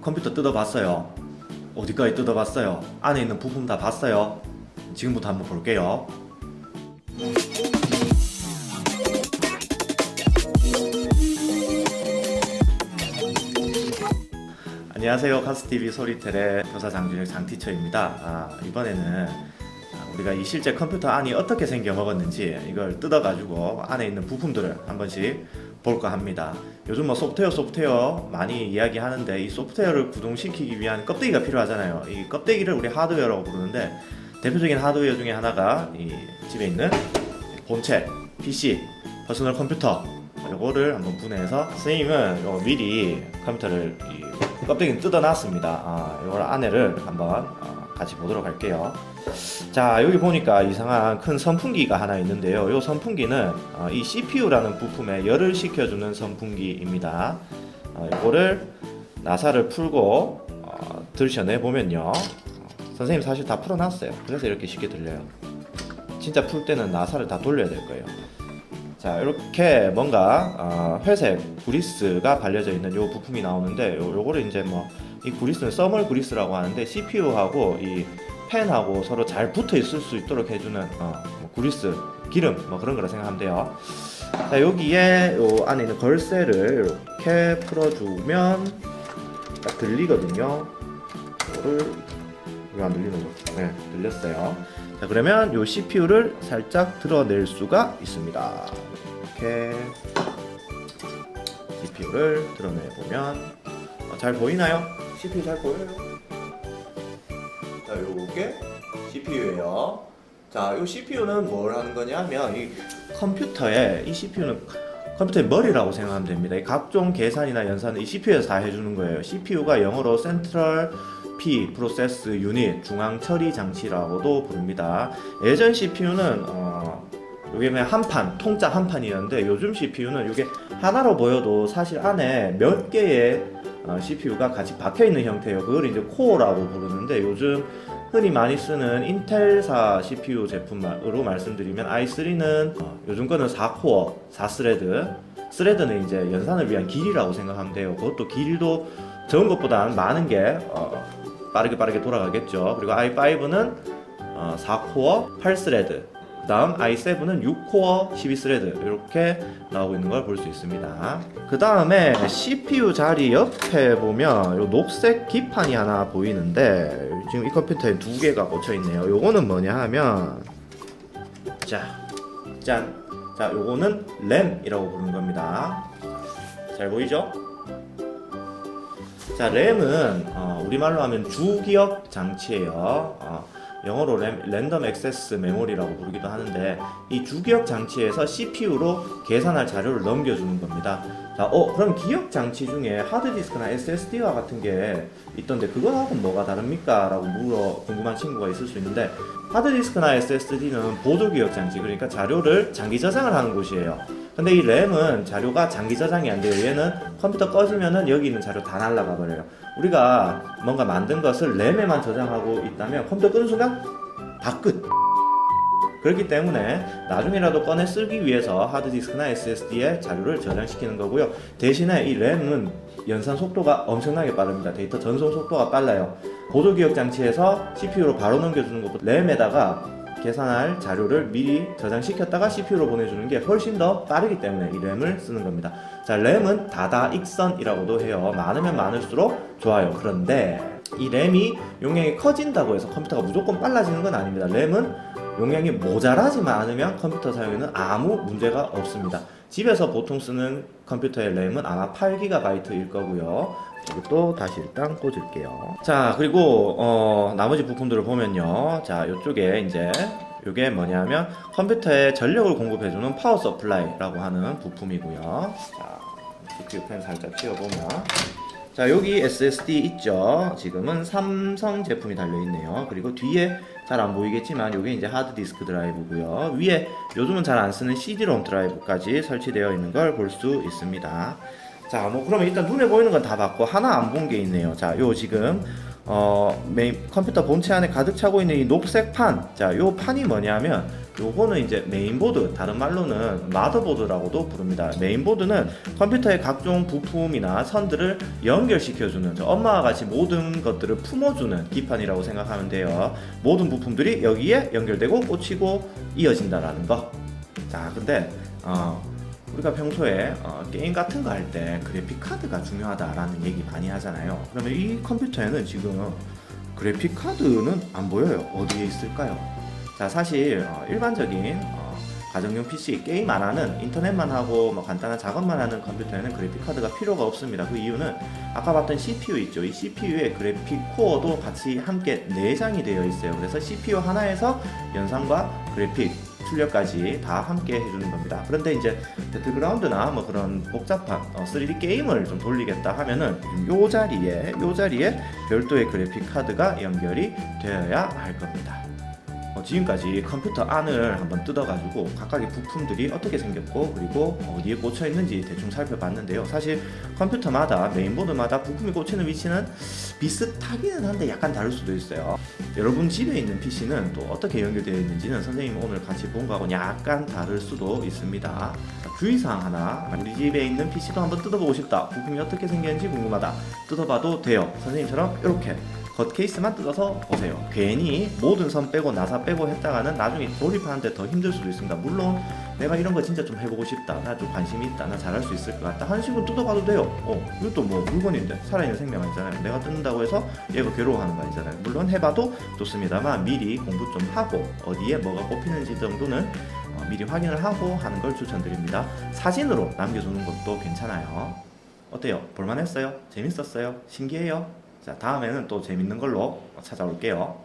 컴퓨터 뜯어봤어요? 어디까지 뜯어봤어요? 안에 있는 부품 다 봤어요? 지금부터 한번 볼게요. 안녕하세요. 카스TV 소리텔의 교사 장준혁 장티처입니다. 이번에는 우리가 이 실제 컴퓨터 안이 어떻게 생겨 먹었는지 이걸 뜯어가지고 안에 있는 부품들을 한 번씩 볼까 합니다. 요즘 뭐 소프트웨어 많이 이야기하는데 이 소프트웨어를 구동시키기 위한 껍데기가 필요하잖아요. 이 껍데기를 우리 하드웨어라고 부르는데 대표적인 하드웨어 중에 하나가 이 집에 있는 본체, PC, 퍼스널 컴퓨터 요거를 한번 분해해서 선생님은 미리 컴퓨터를 이 껍데기는 뜯어놨습니다. 요걸 안에를 한번 같이 보도록 할게요. 자, 여기 보니까 이상한 큰 선풍기가 하나 있는데요. 이 선풍기는 이 CPU라는 부품에 열을 식혀주는 선풍기입니다. 이거를 나사를 풀고 들춰내 보면요, 선생님 사실 다 풀어놨어요. 그래서 이렇게 쉽게 들려요. 진짜 풀 때는 나사를 다 돌려야 될 거예요. 자, 이렇게 뭔가 회색 그리스가 발려져 있는 요 부품이 나오는데 요거를 이제 뭐 이 그리스는 서멀 그리스라고 하는데 CPU하고 이 펜하고 서로 잘 붙어 있을 수 있도록 해주는 뭐 그리스, 기름 뭐 그런 거라 생각하면 돼요. 자, 여기에 요 안에 있는 걸쇠를 이렇게 풀어주면 딱 들리거든요. 이거를 왜 안 들리는 거? 네, 들렸어요. 자, 그러면 요 CPU를 살짝 드러낼 수가 있습니다. 이렇게 CPU를 드러내보면 잘 보이나요? CPU 잘 보여요? 자, 요게 CPU예요. 자, 요 CPU는 뭘 하는 거냐면 이 컴퓨터에 이 CPU는 컴퓨터의 머리라고 생각하면 됩니다. 이 각종 계산이나 연산을 이 CPU에서 다 해주는 거예요. CPU가 영어로 Central P Process Unit, 중앙 처리 장치라고도 부릅니다. 예전 CPU는 요게 그냥 한판, 통짜 한 판이었는데 요즘 CPU는 요게 하나로 보여도 사실 안에 몇 개의 CPU가 같이 박혀있는 형태예요. 그걸 이제 코어라고 부르는데 요즘 흔히 많이 쓰는 인텔사 CPU 제품으로 말씀드리면 i3는 요즘 거는 4코어, 4스레드, 스레드는 이제 연산을 위한 길이라고 생각하면 돼요. 그것도 길도 적은 것보다는 많은 게 빠르게 돌아가겠죠. 그리고 i5는 4코어, 8스레드, 그 다음 i7은 6코어 12스레드 이렇게 나오고 있는 걸 볼 수 있습니다. 그 다음에 CPU 자리 옆에 보면 요 녹색 기판이 하나 보이는데 지금 이 컴퓨터에 두 개가 꽂혀 있네요. 요거는 뭐냐 하면 짠! 자, 요거는 램이라고 부르는 겁니다. 잘 보이죠? 자, 램은 우리말로 하면 주기억 장치예요. 영어로 랜덤 액세스 메모리라고 부르기도 하는데 이 주기억 장치에서 CPU로 계산할 자료를 넘겨주는 겁니다. 자, 그럼 기억 장치 중에 하드디스크나 SSD와 같은 게 있던데 그거하고 뭐가 다릅니까? 라고 궁금한 친구가 있을 수 있는데 하드디스크나 SSD는 보조 기억 장치, 그러니까 자료를 장기 저장을 하는 곳이에요. 근데 이 램은 자료가 장기 저장이 안 돼요. 얘는 컴퓨터 꺼지면은 여기 있는 자료 다 날아가 버려요. 우리가 뭔가 만든 것을 램에만 저장하고 있다면 컴퓨터 끄는 순간 다 끝. 그렇기 때문에 나중에라도 꺼내 쓰기 위해서 하드디스크나 SSD에 자료를 저장시키는 거고요. 대신에 이 램은 연산 속도가 엄청나게 빠릅니다. 데이터 전송 속도가 빨라요. 보조기억 장치에서 CPU로 바로 넘겨주는 것보다 램에다가 계산할 자료를 미리 저장시켰다가 CPU로 보내주는 게 훨씬 더 빠르기 때문에 이 램을 쓰는 겁니다. 자, 램은 다다익선이라고도 해요. 많으면 많을수록 좋아요. 그런데 이 램이 용량이 커진다고 해서 컴퓨터가 무조건 빨라지는 건 아닙니다. 램은 용량이 모자라지만 않으면 컴퓨터 사용에는 아무 문제가 없습니다. 집에서 보통 쓰는 컴퓨터의 램은 아마 8GB일 거고요. 이것도 다시 일단 꽂을게요. 자, 그리고 나머지 부품들을 보면요, 자, 이쪽에 이제 이게 뭐냐면 컴퓨터에 전력을 공급해주는 파워 서플라이라고 하는 부품이고요. 자, CPU 펜 살짝 띄워보면 자, 여기 SSD 있죠. 지금은 삼성 제품이 달려있네요. 그리고 뒤에 잘 안 보이겠지만 이게 이제 하드디스크 드라이브고요. 위에 요즘은 잘 안 쓰는 CD-ROM 드라이브까지 설치되어 있는 걸 볼 수 있습니다. 자, 뭐 그러면 일단 눈에 보이는 건 다 봤고 하나 안 본 게 있네요. 자, 요 지금 메인 컴퓨터 본체 안에 가득 차고 있는 이 녹색 판. 자, 요 판이 뭐냐면 요거는 이제 메인보드, 다른 말로는 마더보드라고도 부릅니다. 메인보드는 컴퓨터의 각종 부품이나 선들을 연결시켜주는, 엄마와 같이 모든 것들을 품어주는 기판이라고 생각하면 돼요. 모든 부품들이 여기에 연결되고 꽂히고 이어진다라는 거. 자, 근데 우리가 평소에 게임 같은 거 할 때 그래픽 카드가 중요하다라는 얘기 많이 하잖아요. 그러면 이 컴퓨터에는 지금 그래픽 카드는 안 보여요. 어디에 있을까요? 자, 사실 일반적인 가정용 PC, 게임 안 하는, 인터넷만 하고 뭐 간단한 작업만 하는 컴퓨터에는 그래픽 카드가 필요가 없습니다. 그 이유는 아까 봤던 CPU 있죠. 이 CPU에 그래픽 코어도 같이 함께 내장이 되어 있어요. 그래서 CPU 하나에서 연산과 그래픽, 출력까지 다 함께 해주는 겁니다. 그런데 이제 배틀그라운드나 뭐 그런 복잡한 3D 게임을 좀 돌리겠다 하면은 요 자리에 별도의 그래픽 카드가 연결이 되어야 할 겁니다. 지금까지 컴퓨터 안을 한번 뜯어가지고 각각의 부품들이 어떻게 생겼고 그리고 어디에 꽂혀 있는지 대충 살펴봤는데요. 사실 컴퓨터마다, 메인보드마다 부품이 꽂히는 위치는 비슷하기는 한데 약간 다를 수도 있어요. 여러분 집에 있는 PC는 또 어떻게 연결되어 있는지는 선생님이 오늘 같이 본 거하고는 약간 다를 수도 있습니다. 주의사항 하나, 우리 집에 있는 PC도 한번 뜯어보고 싶다, 부품이 어떻게 생겼는지 궁금하다, 뜯어봐도 돼요. 선생님처럼 이렇게 겉 케이스만 뜯어서 보세요. 괜히 모든 선 빼고 나사 빼고 했다가는 나중에 조립하는데 더 힘들 수도 있습니다. 물론 내가 이런 거 진짜 좀 해보고 싶다, 나 좀 관심이 있다, 나 잘할 수 있을 것 같다 하는 식으로 뜯어봐도 돼요. 이것도 뭐 물건인데, 살아있는 생명 아니잖아요. 내가 뜯는다고 해서 얘가 괴로워하는 거 아니잖아요. 물론 해봐도 좋습니다만 미리 공부 좀 하고 어디에 뭐가 꼽히는지 정도는 미리 확인을 하고 하는 걸 추천드립니다. 사진으로 남겨주는 것도 괜찮아요. 어때요? 볼만했어요? 재밌었어요? 신기해요? 자, 다음에는 또 재밌는 걸로 찾아올게요.